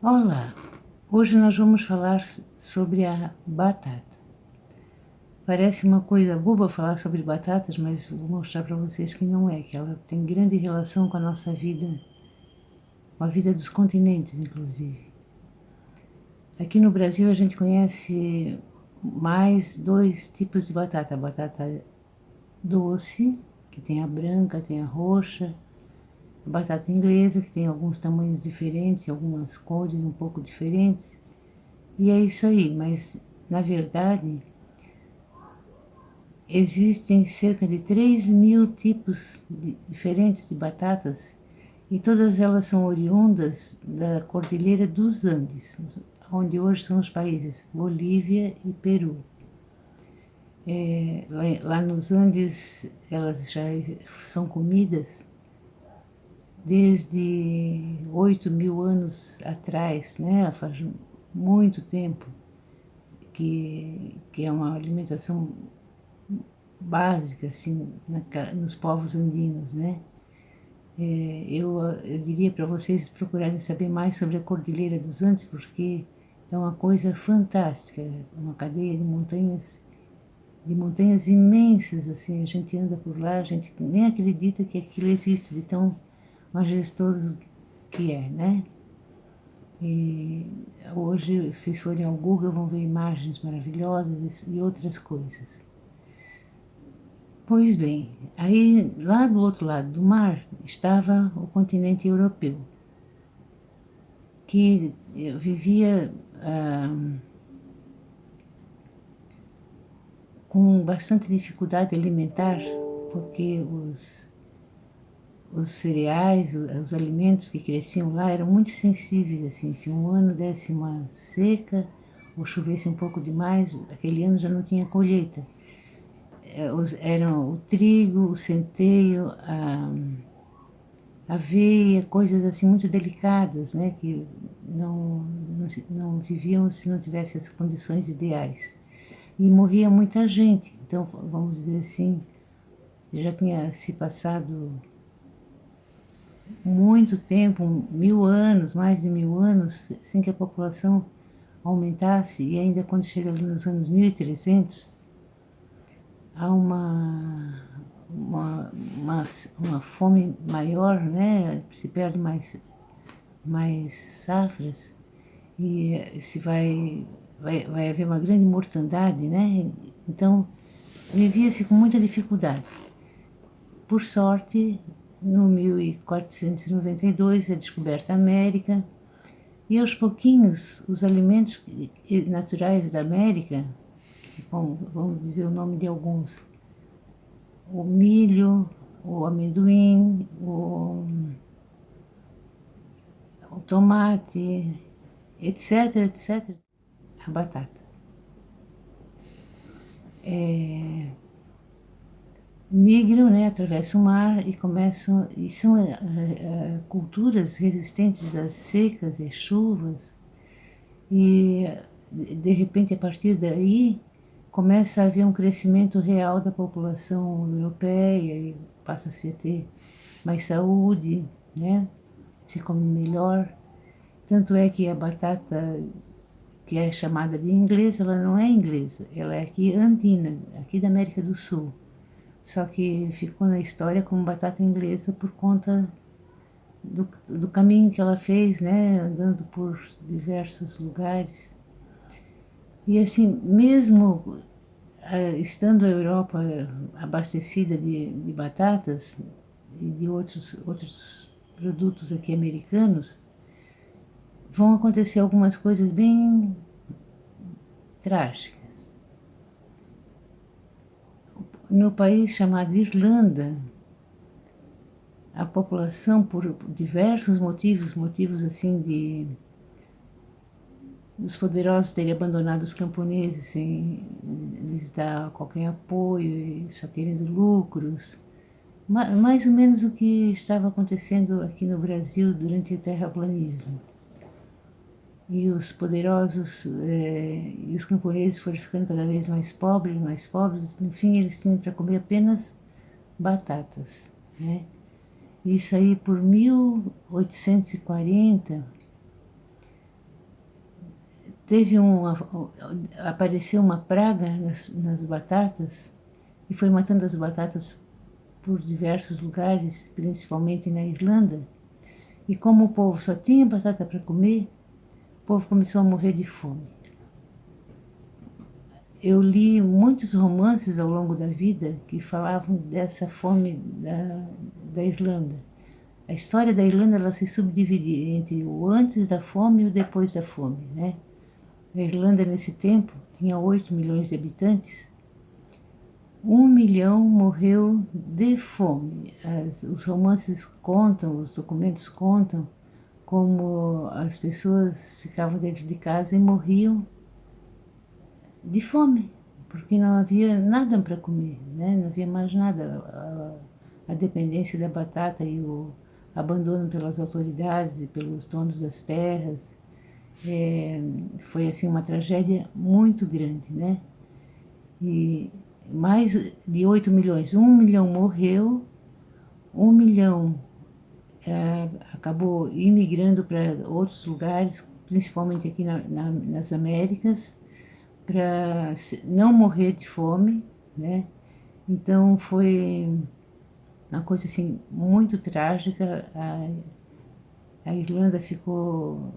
Olá! Hoje nós vamos falar sobre a batata. Parece uma coisa boba falar sobre batatas, mas vou mostrar para vocês que não é, que ela tem grande relação com a nossa vida, com a vida dos continentes, inclusive. Aqui no Brasil a gente conhece mais dois tipos de batata. A batata doce, que tem a branca, tem a roxa. A batata inglesa, que tem alguns tamanhos diferentes, algumas cores um pouco diferentes. E é isso aí, mas na verdade existem cerca de 3.000 tipos diferentes de batatas e todas elas são oriundas da Cordilheira dos Andes, onde hoje são os países Bolívia e Peru. Lá nos Andes elas já são comidas desde 8.000 anos atrás, né? Faz muito tempo que é uma alimentação básica, assim, nos povos andinos, né? Eu diria para vocês procurarem saber mais sobre a Cordilheira dos Andes, porque é uma coisa fantástica, uma cadeia de montanhas imensas, assim, a gente anda por lá, a gente nem acredita que aquilo existe, de tão majestoso que é, né? E hoje, se vocês forem ao Google, vão ver imagens maravilhosas e outras coisas. Pois bem, aí lá do outro lado do mar estava o continente europeu, que vivia com bastante dificuldade alimentar, porque os cereais, os alimentos que cresciam lá eram muito sensíveis, assim, se um ano desse uma seca ou chovesse um pouco demais, aquele ano já não tinha colheita. Eram o trigo, o centeio, a aveia, coisas assim muito delicadas, né, que não viviam se não tivesse as condições ideais. E morria muita gente, então vamos dizer assim, já tinha se passado muito tempo, 1.000 anos, mais de 1.000 anos, sem que a população aumentasse, e ainda quando chega ali nos anos 1300, há uma fome maior, né? Se perde mais safras e vai haver uma grande mortandade, né? Então, vivia-se com muita dificuldade. Por sorte, no 1492 é descoberta a América e aos pouquinhos os alimentos naturais da América, bom, vamos dizer o nome de alguns, o milho, o amendoim, o tomate, etc, etc, a batata. Migram, né, atravessam o mar e começam, e são culturas resistentes às secas e chuvas, e de repente a partir daí começa a haver um crescimento real da população europeia e passa-se a ter mais saúde, né? Se come melhor. Tanto é que a batata, que é chamada de inglesa, ela não é inglesa, ela é aqui andina, aqui da América do Sul. Só que ficou na história como batata inglesa por conta do caminho que ela fez, né? Andando por diversos lugares. E assim, mesmo estando a Europa abastecida de batatas e de outros produtos aqui americanos, vão acontecer algumas coisas bem trágicas. No país chamado Irlanda, a população, por diversos motivos assim dos poderosos terem abandonado os camponeses sem lhes dar qualquer apoio e só querendo lucros, mais ou menos o que estava acontecendo aqui no Brasil durante o terraplanismo. E os poderosos e os camponeses foram ficando cada vez mais pobres, no fim eles tinham para comer apenas batatas, né? Isso aí por 1840 apareceu uma praga nas batatas e foi matando as batatas por diversos lugares, principalmente na Irlanda. E como o povo só tinha batata para comer, o povo começou a morrer de fome. Eu li muitos romances ao longo da vida que falavam dessa fome da Irlanda. A história da Irlanda ela se subdivide entre o antes da fome e o depois da fome, né? A Irlanda nesse tempo tinha 8 milhões de habitantes. 1 milhão morreu de fome. Os romances contam, os documentos contam como as pessoas ficavam dentro de casa e morriam de fome, porque não havia nada para comer, né? Não havia mais nada. A dependência da batata e o abandono pelas autoridades e pelos donos das terras foi assim uma tragédia muito grande, né? E mais de 8 milhões, 1 milhão morreu, 1 milhão acabou imigrando para outros lugares, principalmente aqui nas Américas, para não morrer de fome, né? Então foi uma coisa assim muito trágica. A Irlanda ficou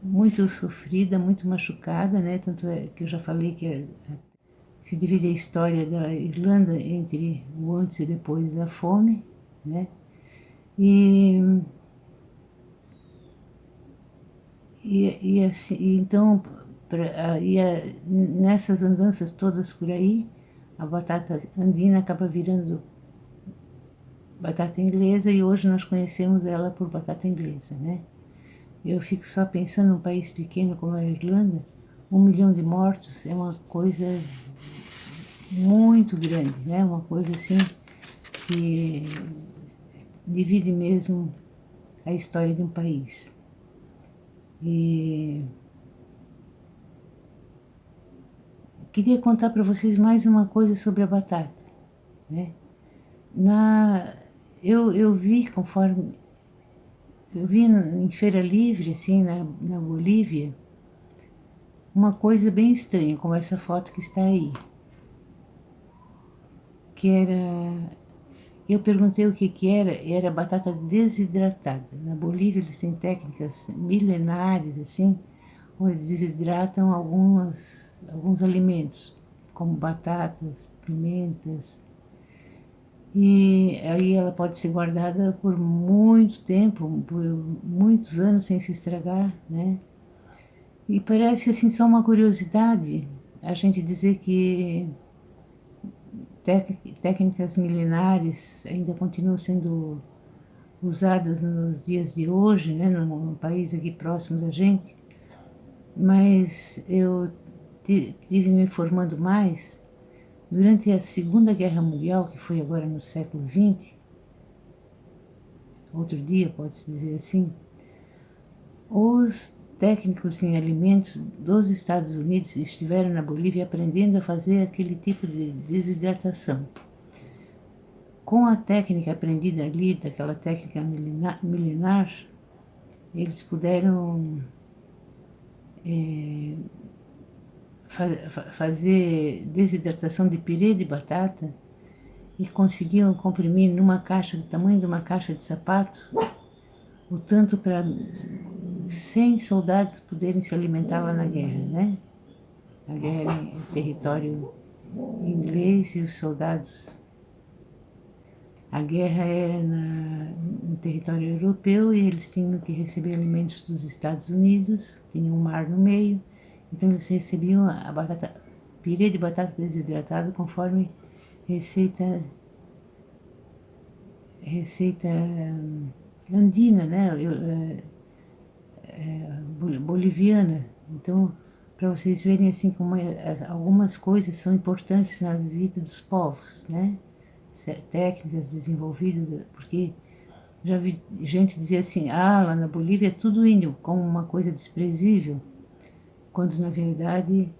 muito sofrida, muito machucada, né? Tanto é que eu já falei que se divide a história da Irlanda entre o antes e depois da fome, né? E, assim, então, nessas andanças todas por aí, a batata andina acaba virando batata inglesa e hoje nós conhecemos ela por batata inglesa, né? Eu fico só pensando num país pequeno como a Irlanda, 1 milhão de mortos é uma coisa muito grande, né? Uma coisa assim que divide mesmo a história de um país. E queria contar para vocês mais uma coisa sobre a batata, né? Eu vi conforme eu vi em feira livre, assim, na Bolívia, uma coisa bem estranha, como essa foto que está aí, que era. Eu perguntei o que era batata desidratada. Na Bolívia eles têm técnicas milenares, assim, onde desidratam alguns alimentos, como batatas, pimentas. E aí ela pode ser guardada por muito tempo, por muitos anos sem se estragar, né? E parece assim só uma curiosidade a gente dizer que técnicas milenares ainda continuam sendo usadas nos dias de hoje, né, num país aqui próximo da gente, mas eu tive me informando mais durante a Segunda Guerra Mundial, que foi agora no século XX, outro dia pode-se dizer assim, os técnicos em alimentos dos Estados Unidos estiveram na Bolívia aprendendo a fazer aquele tipo de desidratação. Com a técnica aprendida ali, daquela técnica milenar, eles puderam fazer desidratação de pirê de batata e conseguiam comprimir numa caixa do tamanho de uma caixa de sapato o tanto para 100 soldados poderem se alimentar lá na guerra, né? A guerra em território inglês e os soldados. A guerra era no território europeu e eles tinham que receber alimentos dos Estados Unidos, tinha um mar no meio, então eles recebiam a batata, pirê de batata desidratada conforme receita andina, né? Boliviana. Então, para vocês verem assim como algumas coisas são importantes na vida dos povos, né? Técnicas desenvolvidas, porque já vi gente dizer assim, lá na Bolívia é tudo índio, como uma coisa desprezível, quando na verdade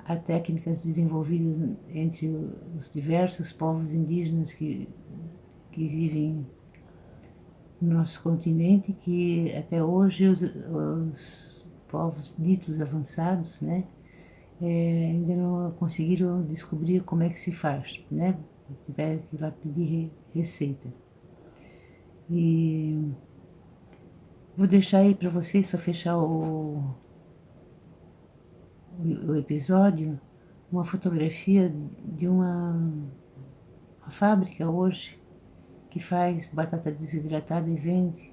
há técnicas desenvolvidas entre os diversos povos indígenas que vivem no nosso continente, que até hoje os povos ditos avançados, né, ainda não conseguiram descobrir como é que se faz, né? Tiveram que ir lá pedir receita. E vou deixar aí para vocês, para fechar o episódio, uma fotografia de uma fábrica hoje que faz batata desidratada e vende,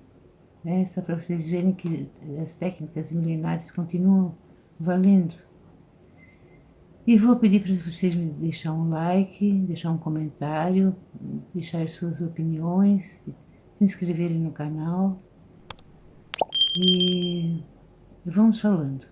né? Só para vocês verem que as técnicas milenares continuam valendo. E vou pedir para vocês me deixar um like, deixar um comentário, deixar suas opiniões, se inscreverem no canal e vamos falando.